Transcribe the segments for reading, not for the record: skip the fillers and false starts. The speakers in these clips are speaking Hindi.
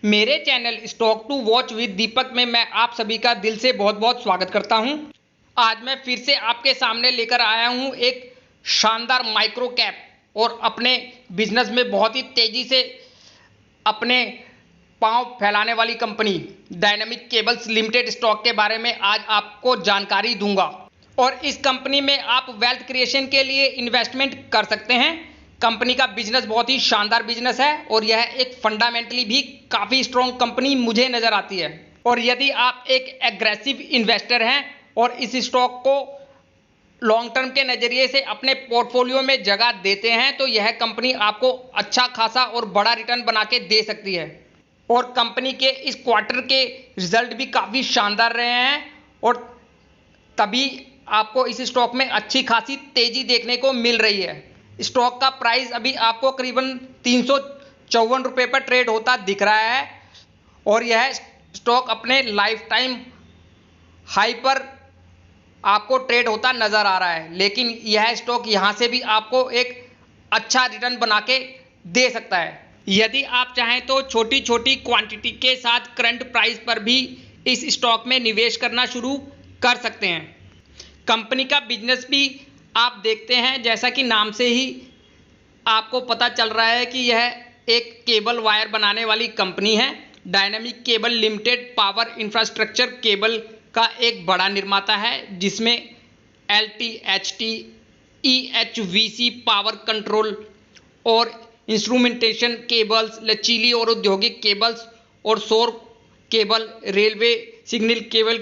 मेरे channel stock to watch with Deepak में मैं आप सभी का दिल से बहुत बहुत स्वागत करता हूं। आज मैं फिर से आपके सामने लेकर आया हूं एक शानदार माइक्रो कैप और अपने बिजनेस में बहुत ही तेजी से अपने पांव फैलाने वाली company dynamic cables limited stock के बारे में आज आपको जानकारी दूंगा। और इस कंपनी में आप वेल्थ क्रिएशन के लिए इन्वेस्टमेंट कर सकते हैं। कंपनी का बिजनेस बहुत ही शानदार बिजनेस है और यह एक फंडामेंटली भी काफ़ी स्ट्रॉन्ग कंपनी मुझे नज़र आती है। और यदि आप एक एग्रेसिव इन्वेस्टर हैं और इस स्टॉक को लॉन्ग टर्म के नज़रिए से अपने पोर्टफोलियो में जगह देते हैं तो यह कंपनी आपको अच्छा खासा और बड़ा रिटर्न बना के दे सकती है। और कंपनी के इस क्वार्टर के रिजल्ट भी काफ़ी शानदार रहे हैं और तभी आपको इस स्टॉक में अच्छी खासी तेजी देखने को मिल रही है। स्टॉक का प्राइस अभी आपको करीबन 354 रुपये पर ट्रेड होता दिख रहा है और यह स्टॉक अपने लाइफ टाइम हाई पर आपको ट्रेड होता नज़र आ रहा है, लेकिन यह स्टॉक यहाँ से भी आपको एक अच्छा रिटर्न बना के दे सकता है। यदि आप चाहें तो छोटी छोटी क्वांटिटी के साथ करंट प्राइस पर भी इस स्टॉक में निवेश करना शुरू कर सकते हैं। कंपनी का बिजनेस भी आप देखते हैं, जैसा कि नाम से ही आपको पता चल रहा है कि यह एक केबल वायर बनाने वाली कंपनी है। Dynamic cable limited power infrastructure cable का एक बड़ा निर्माता है, जिसमें एलटी, एचटी, ईएचवीसी पावर कंट्रोल और इंस्ट्रूमेंटेशन केबल्स, लचीली और औद्योगिक केबल्स और सौर केबल, रेलवे सिग्नल केबल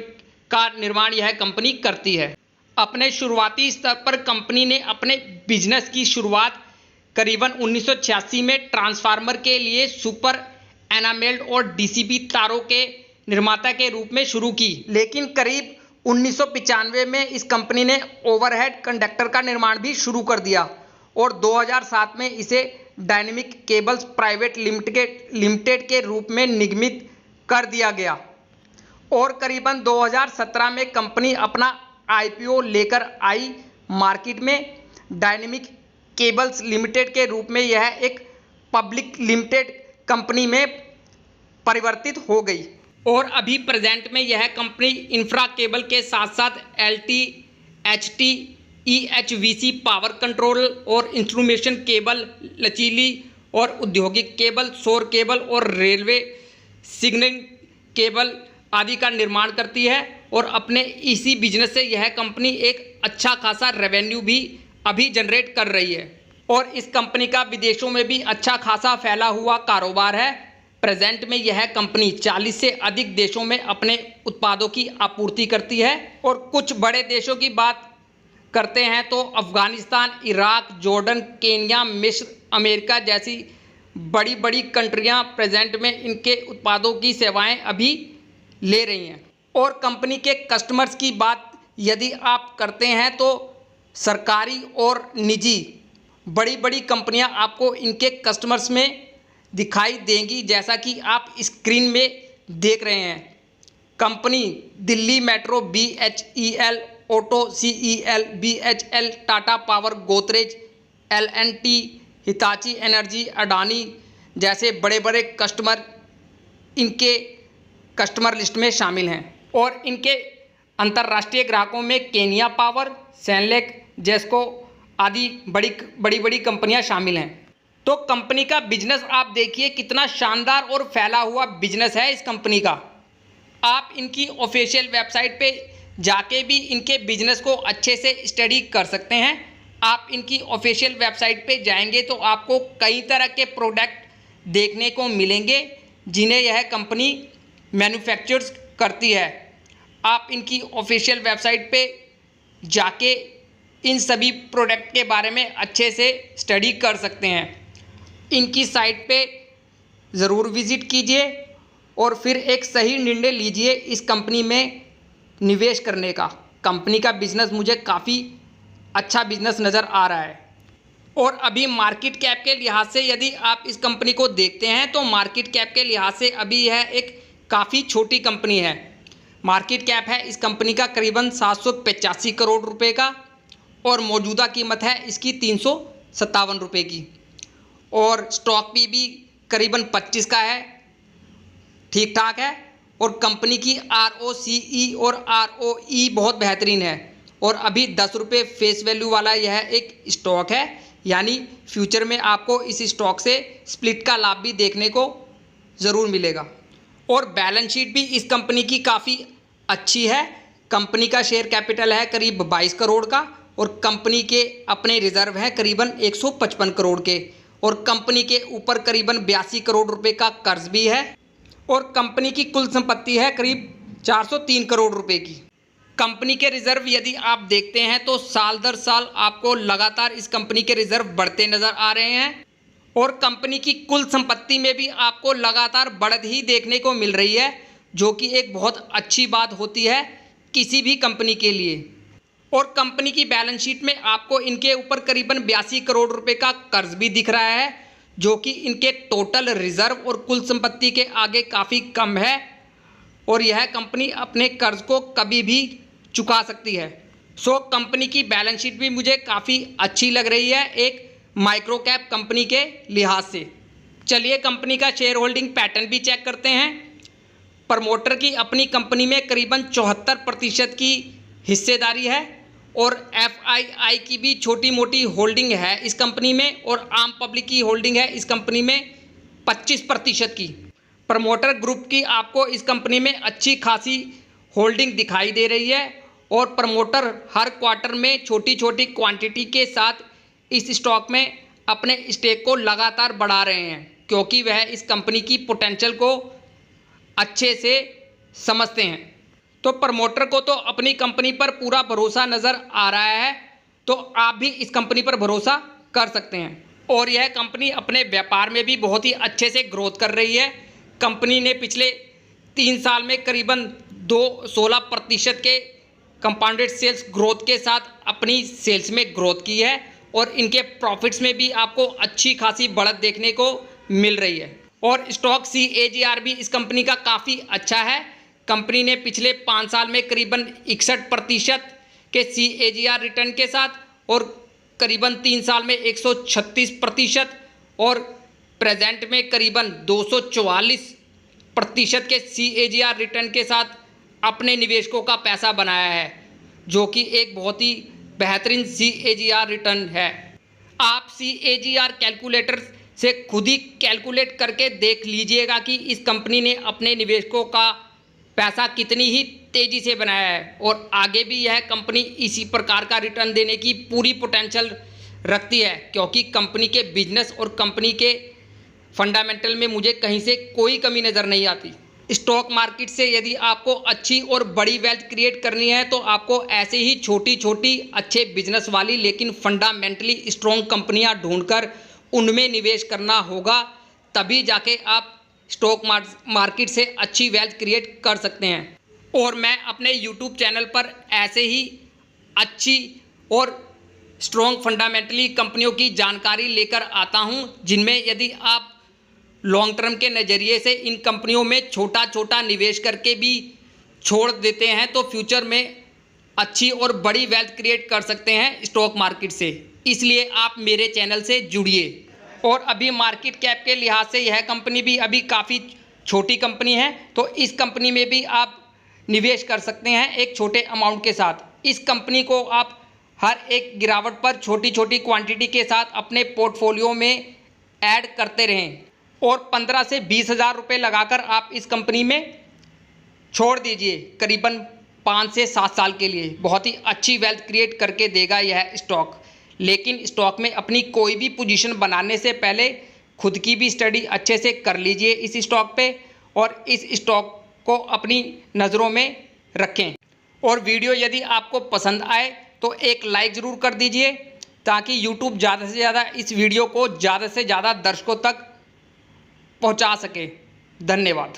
का निर्माण यह कंपनी करती है। अपने शुरुआती स्तर पर कंपनी ने अपने बिजनेस की शुरुआत करीबन 1986 में ट्रांसफार्मर के लिए सुपर एनामेल्ड और डीसीबी तारों के निर्माता के रूप में शुरू की, लेकिन करीब 1995 में इस कंपनी ने ओवरहेड कंडक्टर का निर्माण भी शुरू कर दिया और 2007 में इसे डायनामिक केबल्स प्राइवेट लिमिटेड के रूप में निगमित कर दिया गया। और करीबन 2017 में कंपनी अपना आईपीओ लेकर आई मार्केट में। डायनामिक केबल्स लिमिटेड के रूप में यह एक पब्लिक लिमिटेड कंपनी में परिवर्तित हो गई और अभी प्रेजेंट में यह कंपनी इंफ्रा केबल के साथ साथ एलटी, एचटी, ईएचवीसी पावर कंट्रोल और इंस्ट्रूमेशन केबल, लचीली और औद्योगिक केबल, सौर केबल और रेलवे सिग्नल केबल आदि का निर्माण करती है। और अपने इसी बिजनेस से यह कंपनी एक अच्छा खासा रेवेन्यू भी अभी जनरेट कर रही है और इस कंपनी का विदेशों में भी अच्छा खासा फैला हुआ कारोबार है। प्रेजेंट में यह कंपनी 40 से अधिक देशों में अपने उत्पादों की आपूर्ति करती है। और कुछ बड़े देशों की बात करते हैं तो अफगानिस्तान, इराक, जॉर्डन, केन्या, मिस्र, अमेरिका जैसी बड़ी बड़ी कंट्रियां प्रेजेंट में इनके उत्पादों की सेवाएं अभी ले रही हैं। और कंपनी के कस्टमर्स की बात यदि आप करते हैं तो सरकारी और निजी बड़ी बड़ी कंपनियां आपको इनके कस्टमर्स में दिखाई देंगी, जैसा कि आप स्क्रीन में देख रहे हैं। Company Delhi metro, BHEL, auto, CEL, BHL, Tata power, Godrej, L and T, Hitachi energy, Adani जैसे बड़े बड़े कस्टमर इनके कस्टमर लिस्ट में शामिल हैं। और इनके अंतर्राष्ट्रीय ग्राहकों में केनिया पावर, सैनलेक, जेस्को आदि बड़ी बड़ी कंपनियां शामिल हैं। तो कंपनी का बिजनेस आप देखिए कितना शानदार और फैला हुआ बिजनेस है इस कंपनी का। आप इनकी ऑफिशियल वेबसाइट पे जाके भी इनके बिजनेस को अच्छे से स्टडी कर सकते हैं। आप इनकी ऑफिशियल वेबसाइट पे जाएंगे तो आपको कई तरह के प्रोडक्ट देखने को मिलेंगे जिन्हें यह कंपनी मैन्युफैक्चर्स करती है। आप इनकी ऑफिशियल वेबसाइट पे जाके इन सभी प्रोडक्ट के बारे में अच्छे से स्टडी कर सकते हैं। इनकी साइट पे ज़रूर विज़िट कीजिए और फिर एक सही निर्णय लीजिए इस कंपनी में निवेश करने का। कंपनी का बिजनेस मुझे काफ़ी अच्छा बिजनेस नज़र आ रहा है। और अभी मार्केट कैप के लिहाज से यदि आप इस कंपनी को देखते हैं तो मार्केट कैप के लिहाज से अभी यह एक काफ़ी छोटी कंपनी है। मार्केट कैप है इस कंपनी का करीबन 785 करोड़ रुपए का और मौजूदा कीमत है इसकी 357 रुपये की। और स्टॉक पी भी करीबन 25 का है ठीक ठाक है और कंपनी की ROCE और ROE बहुत बेहतरीन है। और अभी 10 रुपये फेस वैल्यू वाला यह एक स्टॉक है, यानी फ्यूचर में आपको इस स्टॉक से स्प्लिट का लाभ भी देखने को ज़रूर मिलेगा। और बैलेंस शीट भी इस कंपनी की काफ़ी अच्छी है। कंपनी का शेयर कैपिटल है करीब 22 करोड़ का और कंपनी के अपने रिजर्व हैं करीबन 155 करोड़ के और कंपनी के ऊपर करीबन 82 करोड़ रुपए का कर्ज भी है और कंपनी की कुल संपत्ति है करीब 403 करोड़ रुपए की। कंपनी के रिजर्व यदि आप देखते हैं तो साल दर साल आपको लगातार इस कंपनी के रिजर्व बढ़ते नज़र आ रहे हैं और कंपनी की कुल संपत्ति में भी आपको लगातार बढ़त ही देखने को मिल रही है, जो कि एक बहुत अच्छी बात होती है किसी भी कंपनी के लिए। और कंपनी की बैलेंस शीट में आपको इनके ऊपर करीबन 82 करोड़ रुपए का कर्ज भी दिख रहा है, जो कि इनके टोटल रिजर्व और कुल संपत्ति के आगे काफ़ी कम है और यह कंपनी अपने कर्ज को कभी भी चुका सकती है। सो कंपनी की बैलेंस शीट भी मुझे काफ़ी अच्छी लग रही है एक माइक्रो कैप कंपनी के लिहाज से। चलिए कंपनी का शेयर होल्डिंग पैटर्न भी चेक करते हैं। प्रमोटर की अपनी कंपनी में करीबन 74% की हिस्सेदारी है और FII की भी छोटी मोटी होल्डिंग है इस कंपनी में और आम पब्लिक की होल्डिंग है इस कंपनी में 25% की। प्रमोटर ग्रुप की आपको इस कंपनी में अच्छी खासी होल्डिंग दिखाई दे रही है और प्रमोटर हर क्वार्टर में छोटी छोटी क्वांटिटी के साथ इस स्टॉक में अपने स्टेक को लगातार बढ़ा रहे हैं, क्योंकि वह इस कंपनी की पोटेंशियल को अच्छे से समझते हैं। तो प्रमोटर को तो अपनी कंपनी पर पूरा भरोसा नज़र आ रहा है, तो आप भी इस कंपनी पर भरोसा कर सकते हैं। और यह कंपनी अपने व्यापार में भी बहुत ही अच्छे से ग्रोथ कर रही है। कंपनी ने पिछले 3 साल में करीबन 16% के कंपाउंडेड सेल्स ग्रोथ के साथ अपनी सेल्स में ग्रोथ की है और इनके प्रॉफिट्स में भी आपको अच्छी खासी बढ़त देखने को मिल रही है। और स्टॉक CAGR भी इस कंपनी का काफ़ी अच्छा है। कंपनी ने पिछले 5 साल में करीबन 61% के CAGR रिटर्न के साथ और करीबन 3 साल में 136% और प्रेजेंट में करीबन 244% के CAGR रिटर्न के साथ अपने निवेशकों का पैसा बनाया है, जो कि एक बहुत ही बेहतरीन CAGR रिटर्न है। आप CAGR कैलकुलेटर से खुद ही कैलकुलेट करके देख लीजिएगा कि इस कंपनी ने अपने निवेशकों का पैसा कितनी ही तेज़ी से बनाया है और आगे भी यह कंपनी इसी प्रकार का रिटर्न देने की पूरी पोटेंशियल रखती है, क्योंकि कंपनी के बिजनेस और कंपनी के फंडामेंटल में मुझे कहीं से कोई कमी नज़र नहीं आती। स्टॉक मार्केट से यदि आपको अच्छी और बड़ी वेल्थ क्रिएट करनी है तो आपको ऐसे ही छोटी छोटी अच्छे बिजनेस वाली लेकिन फंडामेंटली स्ट्रॉन्ग कंपनियां ढूंढकर उनमें निवेश करना होगा, तभी जाके आप स्टॉक मार्केट से अच्छी वेल्थ क्रिएट कर सकते हैं। और मैं अपने यूट्यूब चैनल पर ऐसे ही अच्छी और स्ट्रॉन्ग फंडामेंटली कंपनियों की जानकारी लेकर आता हूं, जिनमें यदि आप लॉन्ग टर्म के नज़रिए से इन कंपनियों में छोटा छोटा निवेश करके भी छोड़ देते हैं तो फ्यूचर में अच्छी और बड़ी वेल्थ क्रिएट कर सकते हैं स्टॉक मार्केट से। इसलिए आप मेरे चैनल से जुड़िए। और अभी मार्केट कैप के लिहाज से यह कंपनी भी अभी काफ़ी छोटी कंपनी है, तो इस कंपनी में भी आप निवेश कर सकते हैं एक छोटे अमाउंट के साथ। इस कंपनी को आप हर एक गिरावट पर छोटी छोटी क्वांटिटी के साथ अपने पोर्टफोलियो में ऐड करते रहें और 15 से 20 हज़ार रुपये लगाकर आप इस कंपनी में छोड़ दीजिए करीबन 5 से 7 साल के लिए। बहुत ही अच्छी वेल्थ क्रिएट करके देगा यह स्टॉक। लेकिन स्टॉक में अपनी कोई भी पोजीशन बनाने से पहले खुद की भी स्टडी अच्छे से कर लीजिए इस स्टॉक पे और इस स्टॉक को अपनी नज़रों में रखें। और वीडियो यदि आपको पसंद आए तो एक लाइक ज़रूर कर दीजिए, ताकि यूट्यूब ज़्यादा से ज़्यादा इस वीडियो को ज़्यादा से ज़्यादा दर्शकों तक पहुंचा सके। धन्यवाद।